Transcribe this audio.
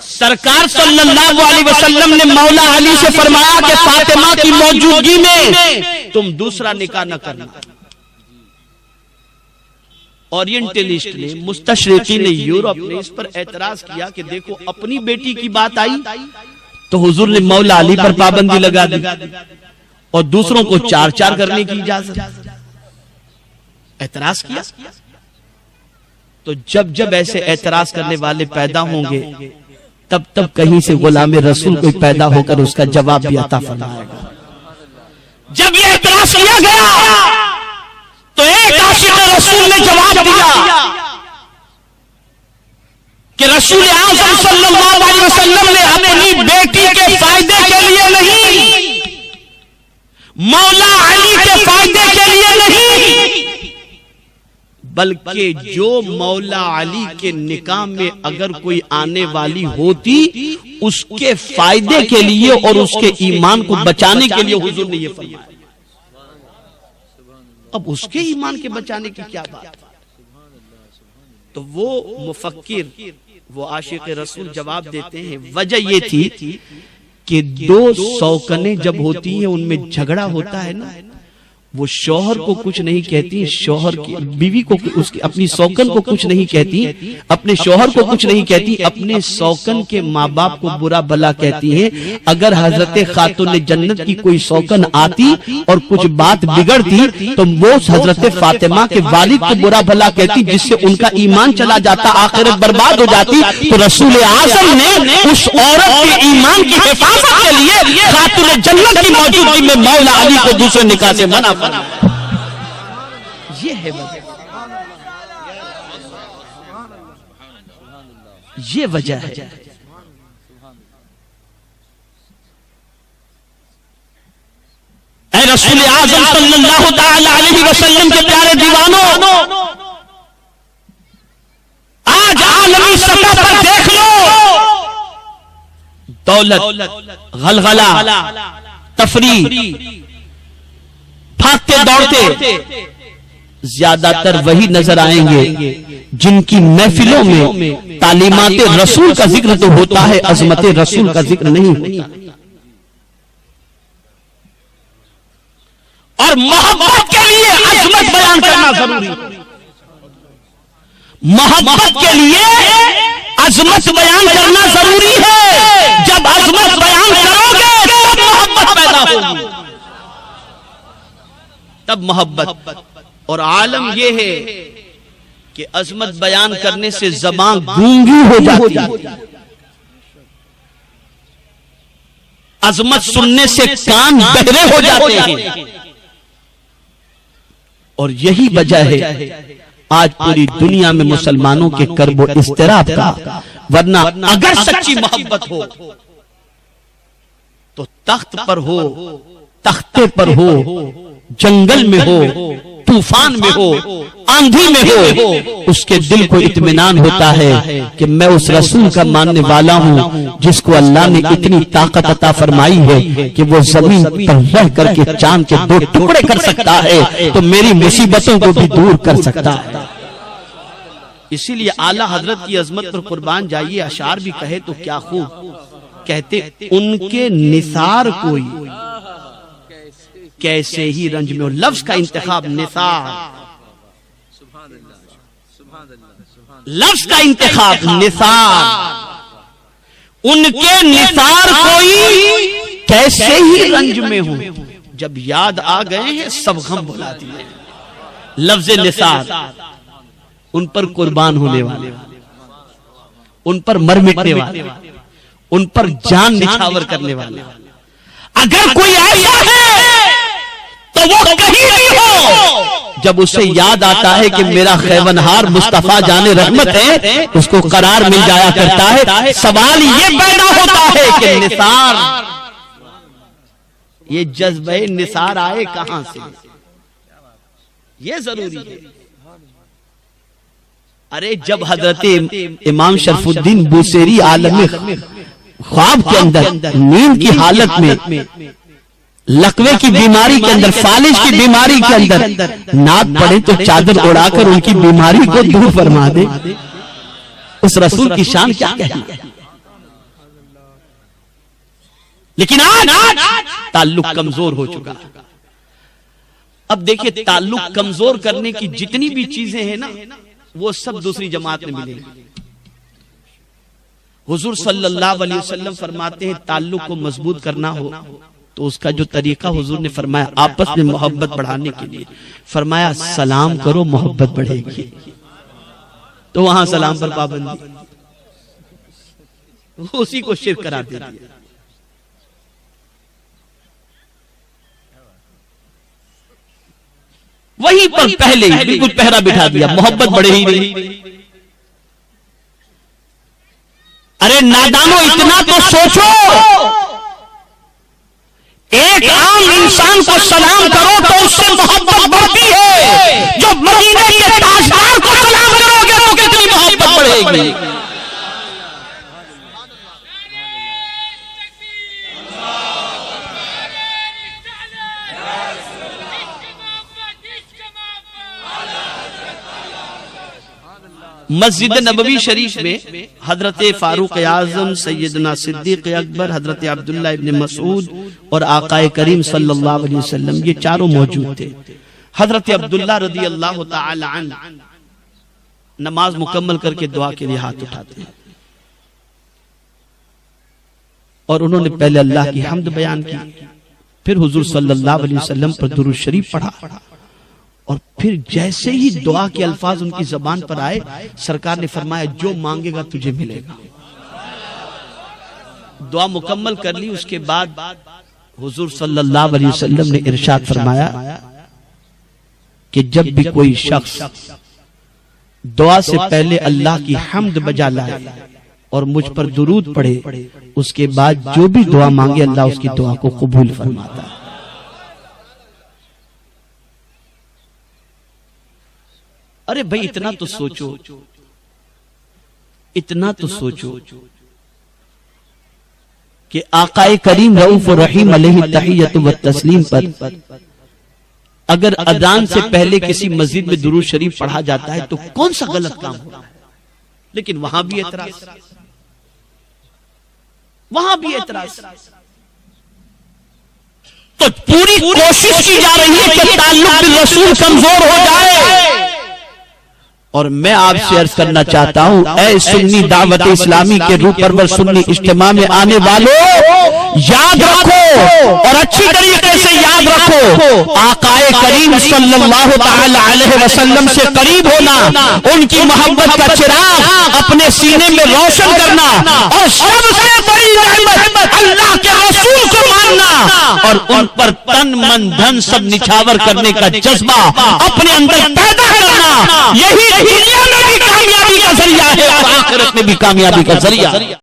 سرکار صلی اللہ علیہ وسلم نے مولا علی سے فرمایا کہ فاطمہ کی موجودگی میں تم دوسرا نکاح نہ کرنا. اورینٹلسٹ نے، مستشرقین یورپ نے اس پر اعتراض کیا کہ دیکھو اپنی بیٹی کی بات آئی تو حضور نے مولا علی پر پابندی لگا دی اور دوسروں کو 4 کرنے کی اجازت. اعتراض کیا. تو جب ایسے اعتراض کرنے والے پیدا ہوں گے تب کہیں سے غلام رسول کوئی پیدا ہو کر اس کا جواب بھی عطا فرمائے گا. جب یہ اعتراض کیا گیا تو ایک عاشق رسول نے جواب دیا کہ رسول اعظم صلی اللہ علیہ وسلم نے اپنی بیٹی کے فائدے کے لیے نہیں، مولا علی کے فائدے کے لیے نہیں، بلکہ جو مولا علی کے نکاح میں اگر کوئی آنے والی ہوتی اس کے فائدے کے لیے اور اس کے ایمان کو بچانے کے لیے حضور نے یہ فرمایا. اب اس کے ایمان کے بچانے کی کیا بات؟ تو وہ مفکر، وہ عاشق رسول جواب دیتے ہیں وجہ یہ تھی کہ 2 سوکنیں جب ہوتی ہیں ان میں جھگڑا ہوتا ہے نا، وہ شوہر کو کچھ نہیں کہتی، شوہر کی بیوی کو اس کی اپنی سوکن کو کچھ نہیں کہتی، اپنے شوہر کو کچھ نہیں کہتی، اپنے سوکن کے ماں باپ کو برا بھلا کہتی ہیں. اگر حضرت خاتون جنت کی کوئی سوکن آتی اور کچھ بات بگڑتی تو وہ حضرت فاطمہ کے والد کو برا بھلا کہتی، جس سے ان کا ایمان چلا جاتا، آخرت برباد ہو جاتی. تو رسول اعظم نے اس عورت کے ایمان کی حفاظت کے لیے خاتون جنت کی موجودگی میں مولا علی کو دوسرے نکاح سے منع. یہ ہے یہ وجہ ہے. اے رسول اعظم صلی اللہ تعالی علیہ وسلم کے پیارے دیوانوں، آج عالمی سطح پر دیکھ لو، دولت، غلغلہ، تفریح، بھاگتے دوڑتے زیادہ تر وہی نظر آئیں گے جن کی محفلوں میں تعلیمات رسول کا ذکر تو ہوتا ہے، عظمت رسول کا ذکر نہیں ہوتا. اور محبت کے لیے عظمت بیان کرنا ضروری ہے. محبت کے لیے عظمت بیان کرنا ضروری ہے. جب عظمت بیان کرو گے تب محبت پیدا ہوگی، تب محبت. اور عالم یہ ہے کہ عظمت بیان کرنے سے زبان گونگی ہو جاتی ہے، عظمت سننے سے کان بہرے ہو جاتے ہیں. اور یہی وجہ ہے آج پوری دنیا میں مسلمانوں کے کرب و اضطراب کا. ورنہ اگر سچی محبت ہو تو تخت پر ہو، تختے پر ہو، جنگل میں ہو، طوفان میں ہو، آندھی میں ہو، اس کے دل کو اطمینان ہوتا ہے کہ میں اس رسول کا ماننے والا ہوں جس کو اللہ نے اتنی طاقت عطا فرمائی ہے کہ وہ زمین پر رہ کر کے چاند کے 2 ٹکڑے کر سکتا ہے تو میری مصیبتوں کو بھی دور کر سکتا ہے. اسی لیے اعلیٰ حضرت کی عظمت پر قربان جائیے. اشعار بھی کہے تو کیا خوب کہتے، ان کے نثار کوئی کیسے ہی رنج میں ہو. لفظ کا انتخاب نثار، لفظ کا انتخاب نثار. ان کے نثار کوئی کیسے ہی رنج میں ہو، جب یاد آ گئے ہیں سب غم بھلا دیے. لفظ نثار، ان پر قربان ہونے والے، ان پر مر مٹنے والے، ان پر جان نچھاور کرنے والے. اگر کوئی ایسا ہے تو وہ کہیں بھی ہو، جب اسے یاد آتا ہے کہ میرا خیونہار مصطفیٰ جان رحمت ہے، اس کو قرار مل جایا کرتا ہے. سوال یہ پیدا ہوتا ہے کہ نثار، یہ جذبہ نثار آئے کہاں سے؟ یہ ضروری ہے. ارے جب حضرت امام شرف الدین بوسیری عالم خواب کے اندر نیند کی حالت میں لقوے کی بیماری کے اندر، فالج کی بیماری کے اندر نعت پڑھے تو چادر اڑا کر ان کی بیماری کو دور فرما دے. اس رسول کی شان کیا کہی. لیکن آج تعلق کمزور ہو چکا. اب دیکھیں تعلق کمزور کرنے کی جتنی بھی چیزیں ہیں نا وہ سب دوسری جماعت میں ملیں گی. حضور صلی اللہ علیہ وسلم فرماتے ہیں تعلق کو مضبوط کرنا ہو تو اس کا جو طریقہ حضور نے فرمایا آپس میں محبت بڑھانے کے لیے فرمایا سلام کرو محبت بڑھے گی. تو وہاں سلام پر پابندی اسی کو شرک قرار دے دیا. وہیں پر پہلے ہی بالکل پہرا بٹھا دیا محبت بڑھے ہی نہیں. ارے نادانو اتنا تو سوچو ایک عام انسان کو سلام کرو تو اس سے محبت بڑھتی ہے. جو مدینے کے تاجدار کو سلام کرو گے تو کتنی محبت بڑھے گی. مسجد نبوی شریف میں حضرت فاروق اعظم سیدنا صدیق اکبر حضرت عبداللہ ابن مسعود اور آقا کریم صلی اللہ علیہ وسلم یہ چاروں موجود تھے. حضرت عبداللہ رضی اللہ تعالی عنہ نماز مکمل کر کے دعا کے لیے ہاتھ اٹھاتے ہیں اور انہوں نے پہلے اللہ کی حمد بیان کی, پھر حضور صلی اللہ علیہ وسلم پر درود شریف پڑھا اور پھر جیسے ہی دعا کے الفاظ ان کی زبان پر آئے سرکار نے فرمایا جو مانگے گا تجھے ملے گا. دعا مکمل کر لی. اس کے بعد حضور صلی اللہ علیہ وسلم نے ارشاد فرمایا کہ جب بھی کوئی شخص دعا سے پہلے اللہ کی حمد بجا لائے اور مجھ پر درود پڑھے اس کے بعد جو بھی دعا مانگے اللہ اس کی دعا کو قبول فرماتا ہے. ارے بھائی اتنا تو سوچو کہ آقا کریم رؤوف الرحیم علیہ التحیۃ والتسلیم پر اگر اذان سے پہلے کسی مسجد میں درود شریف پڑھا جاتا ہے تو کون سا غلط کام ہو رہا ہے. لیکن وہاں بھی اعتراض تو پوری کوشش کی جا رہی ہے کہ تعلق بالرسول کمزور ہو جائے. اور میں آپ سے عرض کرنا چاہتا ہوں اے سنی دعوت اسلامی کے روح پرور سنی اجتماع میں آنے والوں یاد رکھو اور اچھی طریقے سے یاد رکھو آقا کریم صلی اللہ تعالی علیہ وسلم سے قریب ہونا, ان کی محبت کا چراغ اپنے سینے میں روشن کرنا اور سب سے بڑی نعمت اللہ کے رسول کو ماننا اور ان پر تن من دھن سب نچھاور کرنے کا جذبہ اپنے اندر پیدا کرنا, یہی دنیا میں بھی کامیابی کا ذریعہ ہے اور آخرت میں بھی کامیابی کا ذریعہ.